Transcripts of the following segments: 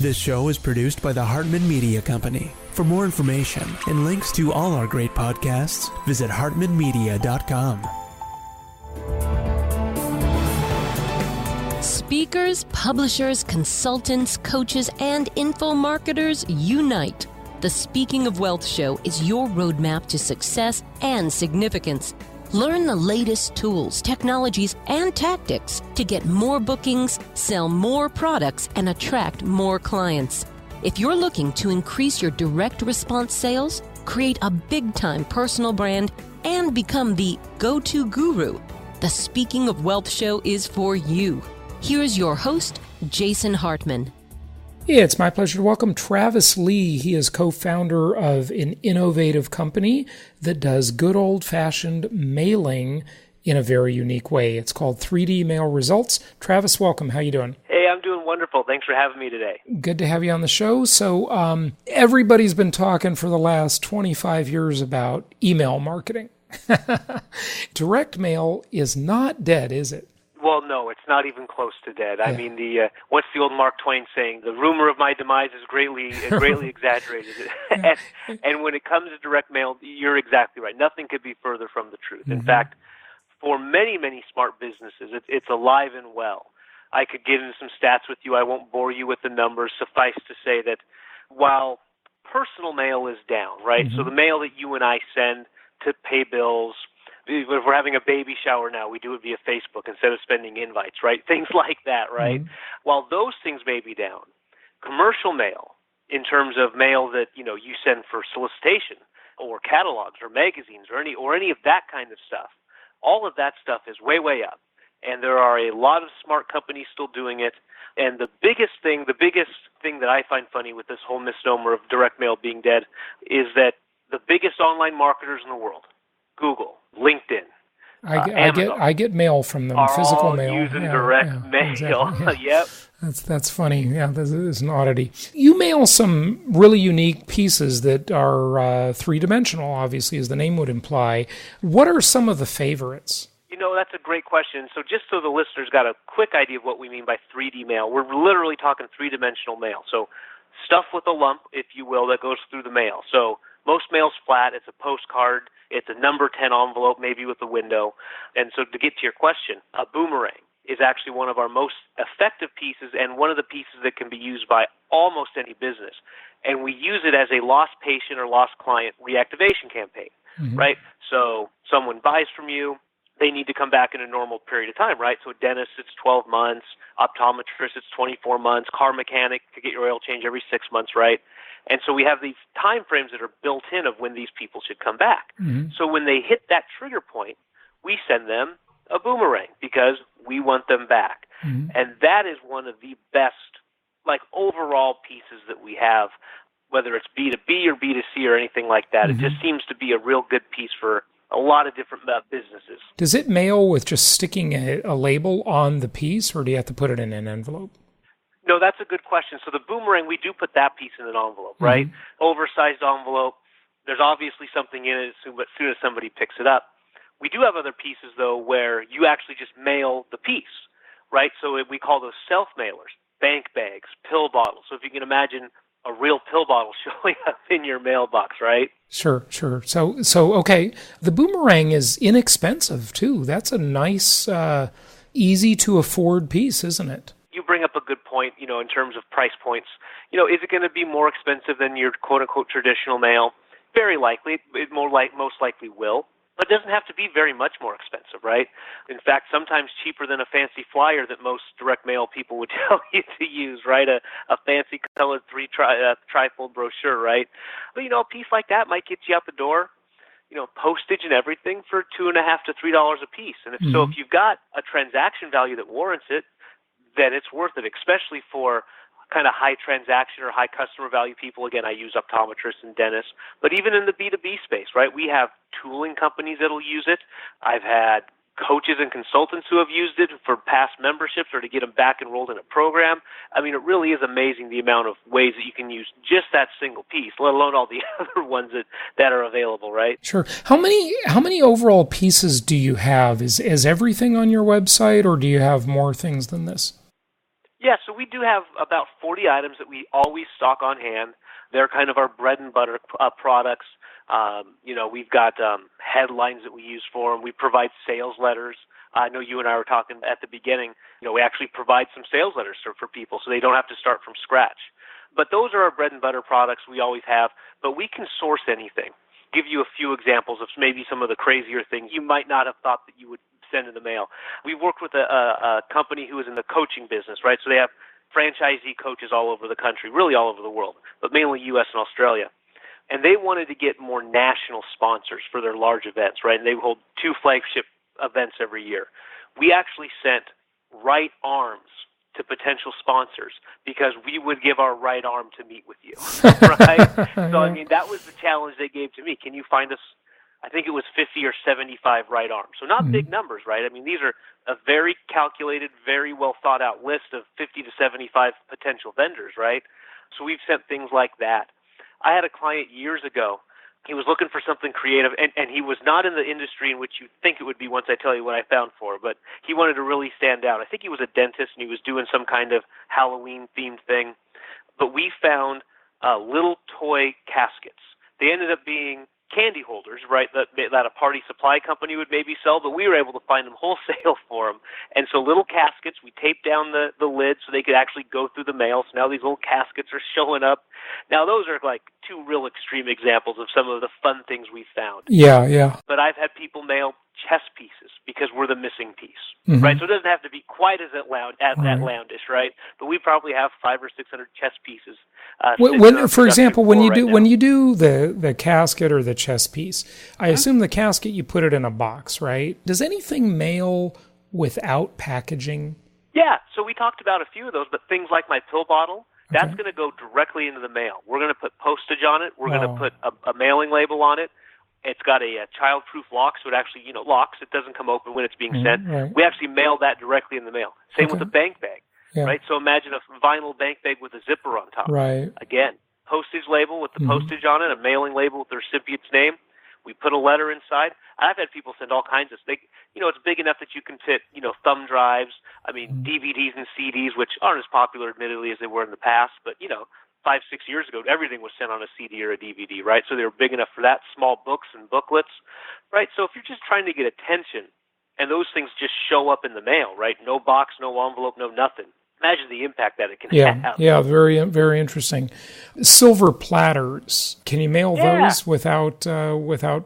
This show is produced by the Hartman Media Company. For more information and links to all our great podcasts, visit hartmanmedia.com. Speakers, publishers, consultants, coaches, and info marketers unite. The Speaking of Wealth Show is your roadmap to success and significance. Learn the latest tools, technologies, and tactics to get more bookings, sell more products, and attract more clients. If you're looking to increase your direct response sales, create a big-time personal brand, and become the go-to guru, the Speaking of Wealth Show is for you. Here's your host, Jason Hartman. It's my pleasure to welcome Travis Lee. He is co-founder of an innovative company that does good old-fashioned mailing in a very unique way. It's called 3D Mail Results. Travis, welcome. How you doing? Hey, I'm doing wonderful. Thanks for having me today. Good to have you on the show. So everybody's been talking for the last 25 years about email marketing. Direct mail is not dead, is it? Well, no, it's not even close to dead. I mean, what's the old Mark Twain saying? The rumor of my demise is greatly exaggerated. And when it comes to direct mail, you're exactly right. Nothing could be further from the truth. In fact, for many, many smart businesses, it's alive and well. I could get into some stats with you. I won't bore you with the numbers. Suffice to say that while personal mail is down, right? So the mail that you and I send to pay bills, if we're having a baby shower now, we do it via Facebook instead of spending invites, right? Things like that, right? While those things may be down, commercial mail, in terms of mail that, you send for solicitation or catalogs or magazines or any of that kind of stuff, all of that stuff is way, way up. And there are a lot of smart companies still doing it. And the biggest thing that I find funny with this whole misnomer of direct mail being dead is that the biggest online marketers in the world, Google, LinkedIn, I get mail from them, physical mail. Using direct mail. Exactly. Yep. That's funny. Yeah, this is an oddity. You mail some really unique pieces that are three-dimensional, obviously, as the name would imply. What are some of the favorites? That's a great question. So just so the listeners got a quick idea of what we mean by 3D mail, we're literally talking three-dimensional mail. So stuff with a lump, if you will, that goes through the mail. So most mail's flat. It's a postcard. It's a number 10 envelope, maybe with a window. And so to get to your question, a boomerang is actually one of our most effective pieces and one of the pieces that can be used by almost any business. And we use it as a lost patient or lost client reactivation campaign, right? So someone buys from you. They need to come back in a normal period of time, right? So a dentist, it's 12 months. Optometrist, it's 24 months. Car mechanic to get your oil change every 6 months, right? And so we have these time frames that are built in of when these people should come back. So when they hit that trigger point, we send them a boomerang because we want them back. And that is one of the best, overall pieces that we have, whether it's B2B or B2C or anything like that. It just seems to be a real good piece for a lot of different businesses. Does it mail with just sticking a label on the piece, or do you have to put it in an envelope? No, that's a good question. So the boomerang, we do put that piece in an envelope, right? Oversized envelope. There's obviously something in it as soon as somebody picks it up. We do have other pieces, though, where you actually just mail the piece, right? So we call those self-mailers, bank bags, pill bottles. So if you can imagine a real pill bottle showing up in your mailbox, right? Sure. So okay, the boomerang is inexpensive, too. That's a nice, easy-to-afford piece, isn't it? You bring up a good point, in terms of price points. Is it going to be more expensive than your quote-unquote traditional mail? Very likely. Most likely will. But it doesn't have to be very much more expensive, right? In fact, sometimes cheaper than a fancy flyer that most direct mail people would tell you to use, right? A fancy colored trifold brochure, right? But, a piece like that might get you out the door, postage and everything for $2.50 to $3 a piece. And so if you've got a transaction value that warrants it, then it's worth it, especially for kind of high transaction or high customer value people. Again, I use optometrists and dentists, but even in the B2B space, right? We have tooling companies that'll use it. I've had coaches and consultants who have used it for past memberships or to get them back enrolled in a program. I mean, it really is amazing the amount of ways that you can use just that single piece, let alone all the other ones that are available, right? Sure. How many overall pieces do you have? Is everything on your website, or do you have more things than this? Yeah, so we do have about 40 items that we always stock on hand. They're kind of our bread and butter products. We've got headlines that we use for them. We provide sales letters. I know you and I were talking at the beginning. We actually provide some sales letters for people so they don't have to start from scratch. But those are our bread and butter products we always have. But we can source anything. Give you a few examples of maybe some of the crazier things you might not have thought that you would send in the mail. We've worked with a company who is in the coaching business, right? So they have franchisee coaches all over the country, really all over the world, but mainly U.S. and Australia. And they wanted to get more national sponsors for their large events, right? And they hold 2 flagship events every year. We actually sent right arms to potential sponsors because we would give our right arm to meet with you, right? So, that was the challenge they gave to me. Can you find us, I think it was 50 or 75 right arms. So not big numbers, right? These are a very calculated, very well thought out list of 50 to 75 potential vendors, right? So we've sent things like that. I had a client years ago. He was looking for something creative, and he was not in the industry in which you think it would be once I tell you what I found for, but he wanted to really stand out. I think he was a dentist, and he was doing some kind of Halloween-themed thing. But we found little toy caskets. They ended up being candy holders, right, that a party supply company would maybe sell, but we were able to find them wholesale for them. And so little caskets, we taped down the lid so they could actually go through the mail. So now these little caskets are showing up. Now those are like 2 real extreme examples of some of the fun things we found. Yeah. But I've had people mail chess pieces because we're the missing piece, right? So it doesn't have to be quite as outlandish, right? But we probably have 500 or 600 chess pieces. For example, when you do the casket or the chess piece, I assume the casket you put it in a box, right? Does anything mail without packaging? Yeah, so we talked about a few of those, but things like my pill bottle, that's going to go directly into the mail. We're going to put postage on it. We're going to put a mailing label on it. It's got a child-proof lock, so it actually, locks. It doesn't come open when it's being sent. Right. We actually mail that directly in the mail. Same with the bank bag, right? So imagine a vinyl bank bag with a zipper on top. Right. Again, postage label with the postage on it, a mailing label with the recipient's name. We put a letter inside. I've had people send all kinds of things. It's big enough that you can fit, thumb drives. DVDs and CDs, which aren't as popular, admittedly, as they were in the past. But, 5-6 years ago, everything was sent on a CD or a DVD, right? So they were big enough for that. Small books and booklets, right? So if you're just trying to get attention and those things just show up in the mail, right? No box, no envelope, no nothing. Imagine the impact that it can have. Yeah, very, very interesting. Silver platters. Can you mail those without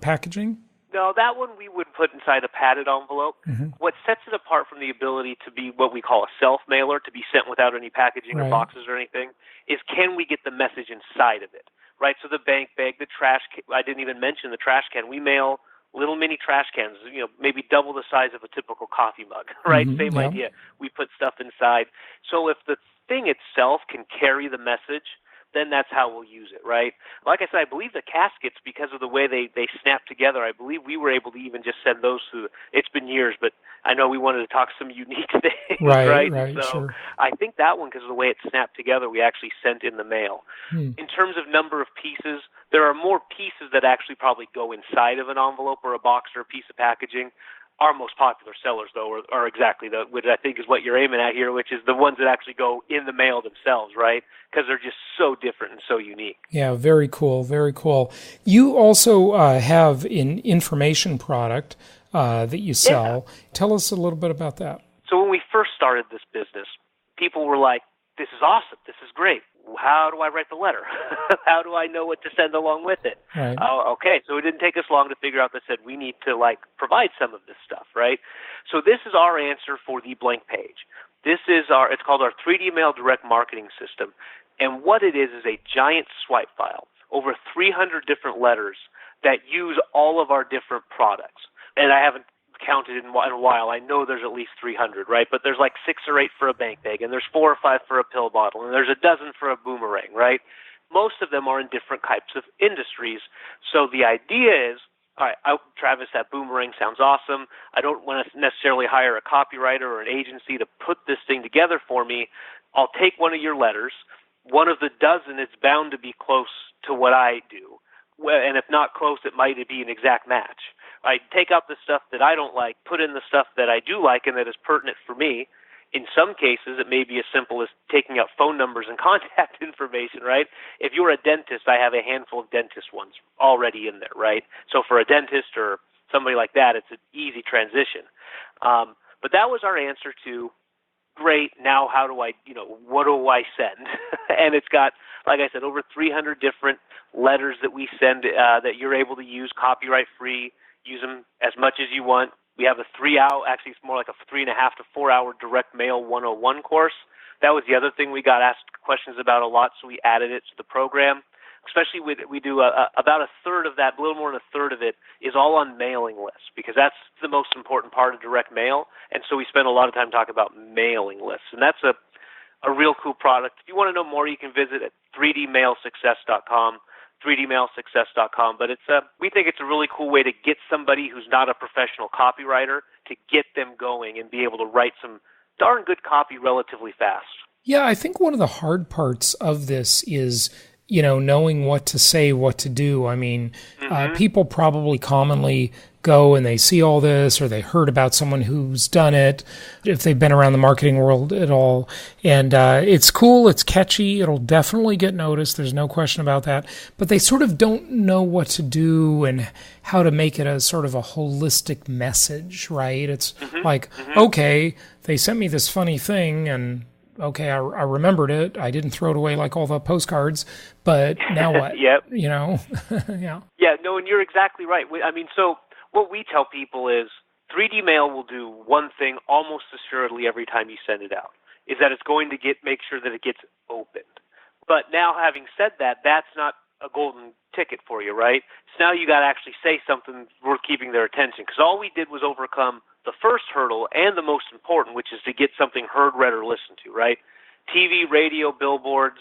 packaging? No, that one we would put inside a padded envelope. What sets it apart from the ability to be what we call a self-mailer, to be sent without any packaging or boxes or anything, is can we get the message inside of it, right? So the bank bag, the trash can, I didn't even mention the trash can. We mail little mini trash cans, maybe double the size of a typical coffee mug, right? Same idea. We put stuff inside. So if the thing itself can carry the message, then that's how we'll use it, right? Like I said, I believe the caskets, because of the way they snap together, I believe we were able to even just send those through. It's been years, but I know we wanted to talk some unique things, right? So sure. I think that one, because of the way it snapped together, we actually sent in the mail. In terms of number of pieces, there are more pieces that actually probably go inside of an envelope or a box or a piece of packaging. Our most popular sellers, though, are exactly which I think is what you're aiming at here, which is the ones that actually go in the mail themselves, right? Because they're just so different and so unique. Yeah, very cool, very cool. You also have an information product that you sell. Yeah. Tell us a little bit about that. So when we first started this business, people were like, this is awesome, this is great. How do I write the letter? How do I know what to send along with it? Right. Okay, so it didn't take us long to figure out that said we need to provide some of this stuff, right? So this is our answer for the blank page. It's called our 3D Mail Direct Marketing System. And what it is a giant swipe file, over 300 different letters that use all of our different products. And I haven't counted in a while. I know there's at least 300, right? But there's 6 or 8 for a bank bag, and there's 4 or 5 for a pill bottle, and there's a dozen for a boomerang, right? Most of them are in different types of industries. So the idea is, all right, Travis, that boomerang sounds awesome. I don't want to necessarily hire a copywriter or an agency to put this thing together for me. I'll take one of your letters. One of the dozen is bound to be close to what I do. And if not close, it might be an exact match. I take out the stuff that I don't like, put in the stuff that I do like and that is pertinent for me, In some cases, it may be as simple as taking out phone numbers and contact information, right? If you're a dentist, I have a handful of dentist ones already in there, right? So for a dentist or somebody like that, it's an easy transition. But that was our answer to, great, now how do I, what do I send? And it's got, like I said, over 300 different letters that we send that you're able to use copyright-free, use them as much as you want. We have a 3-hour, actually it's more like a 3.5 to 4 hour direct mail 101 course. That was the other thing we got asked questions about a lot, so we added it to the program. Especially we do about a third of that, a little more than a third of it, is all on mailing lists, because that's the most important part of direct mail. And so we spend a lot of time talking about mailing lists. And that's a real cool product. If you want to know more, you can visit at 3dmailsuccess.com. 3dmailsuccess.com, but we think it's a really cool way to get somebody who's not a professional copywriter to get them going and be able to write some darn good copy relatively fast. Yeah, I think one of the hard parts of this is, knowing what to say, what to do. I mean, people probably commonly go and they see all this, or they heard about someone who's done it, if they've been around the marketing world at all. And it's cool, it's catchy, it'll definitely get noticed, there's no question about that. But they sort of don't know what to do and how to make it a sort of a holistic message, right? It's okay, they sent me this funny thing, and okay, I remembered it. I didn't throw it away like all the postcards, but now what? Yep. Yeah. Yeah, no, and you're exactly right. So what we tell people is 3D mail will do one thing almost assuredly every time you send it out, is that it's going to make sure that it gets opened. But now, having said that, that's not a golden ticket for you, right? So now you got to actually say something worth keeping their attention, because all we did was overcome the first hurdle and the most important, which is to get something heard, read, or listened to, right? TV, radio, billboards,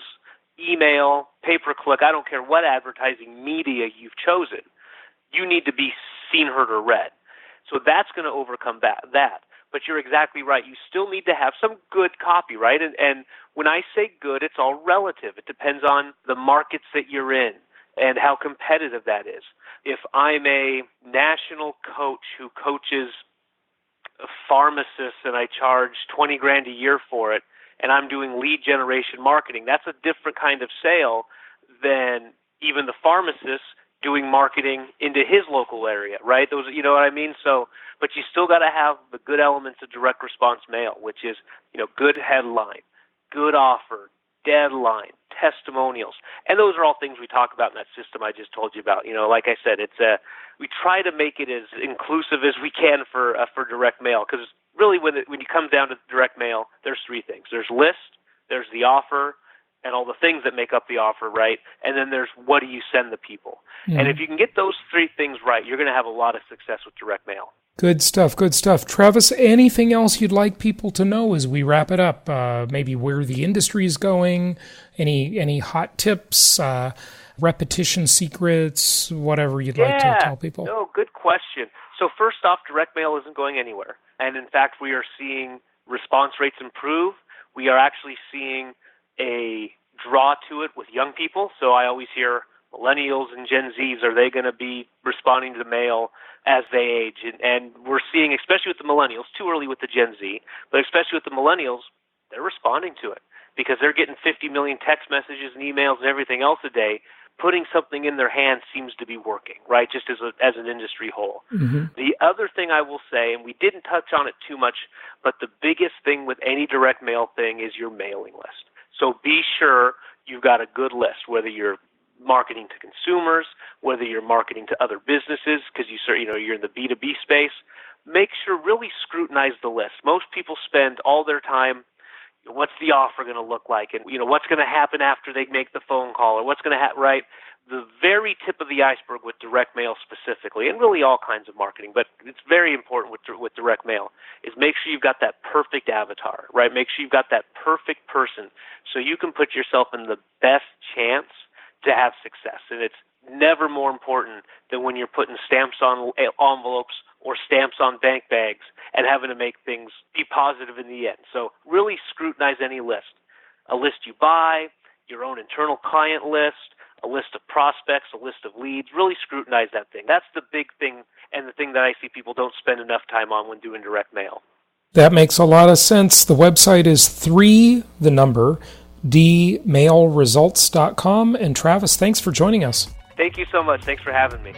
email, pay-per-click, I don't care what advertising media you've chosen, you need to be seen, heard, or read. So that's going to overcome that. But you're exactly right. You still need to have some good copy, right? And when I say good, it's all relative. It depends on the markets that you're in and how competitive that is. If I'm a national coach who coaches pharmacists and I charge $20,000 a year for it, and I'm doing lead generation marketing, that's a different kind of sale than even the pharmacist doing marketing into his local area, right? Those, you know what I mean? So, but you still got to have the good elements of direct response mail, which is, good headline, good offer, deadline, testimonials, and those are all things we talk about in that system I just told you about. Like I said, we try to make it as inclusive as we can for direct mail, because really when you come down to direct mail, there's three things: there's list, there's the offer, and all the things that make up the offer, right? And then there's what do you send the people. And if you can get those three things right, you're going to have a lot of success with direct mail. Good stuff, good stuff. Travis, anything else you'd like people to know as we wrap it up? Maybe where the industry is going, any hot tips, repetition secrets, whatever you'd like to tell people? No, good question. So first off, direct mail isn't going anywhere. And in fact, we are seeing response rates improve. We are actually seeing a draw to it with young people. So I always hear millennials and Gen Zs, are they going to be responding to the mail as they age? And we're seeing, especially with the millennials, too early with the Gen Z, but especially with the millennials, they're responding to it because they're getting 50 million text messages and emails and everything else a day. Putting something in their hands seems to be working, right, just as an industry whole. The other thing I will say, and we didn't touch on it too much, but the biggest thing with any direct mail thing is your mailing list. So be sure you've got a good list, whether you're marketing to consumers, whether you're marketing to other businesses, because you're in the B2B space. Make sure, really scrutinize the list. Most people spend all their time, what's the offer going to look like, and what's going to happen after they make the phone call, or what's going to happen, right? The very tip of the iceberg with direct mail specifically, and really all kinds of marketing, but it's very important with direct mail, is make sure you've got that perfect avatar, right? Make sure you've got that perfect person so you can put yourself in the best chance to have success. And it's never more important than when you're putting stamps on envelopes or stamps on bank bags and having to make things be positive in the end. So really scrutinize any list. A list you buy, your own internal client list, a list of prospects, a list of leads. Really scrutinize that thing. That's the big thing, and the thing that I see people don't spend enough time on when doing direct mail. That makes a lot of sense. The website is 3dmailresults.com. And Travis, thanks for joining us. Thank you so much. Thanks for having me.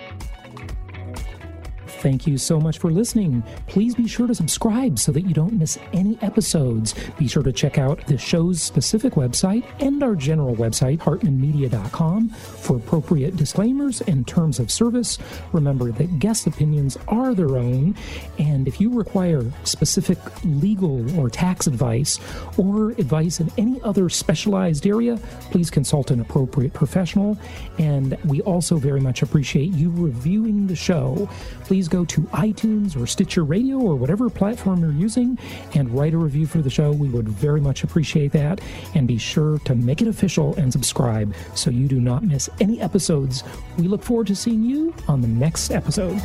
Thank you so much for listening. Please be sure to subscribe so that you don't miss any episodes. Be sure to check out the show's specific website and our general website, hartmanmedia.com, for appropriate disclaimers and terms of service. Remember that guest opinions are their own, and if you require specific legal or tax advice or advice in any other specialized area, please consult an appropriate professional. And we also very much appreciate you reviewing the show. Please go to iTunes or Stitcher Radio or whatever platform you're using and write a review for the show. We would very much appreciate that. And be sure to make it official and subscribe so you do not miss any episodes. We look forward to seeing you on the next episode.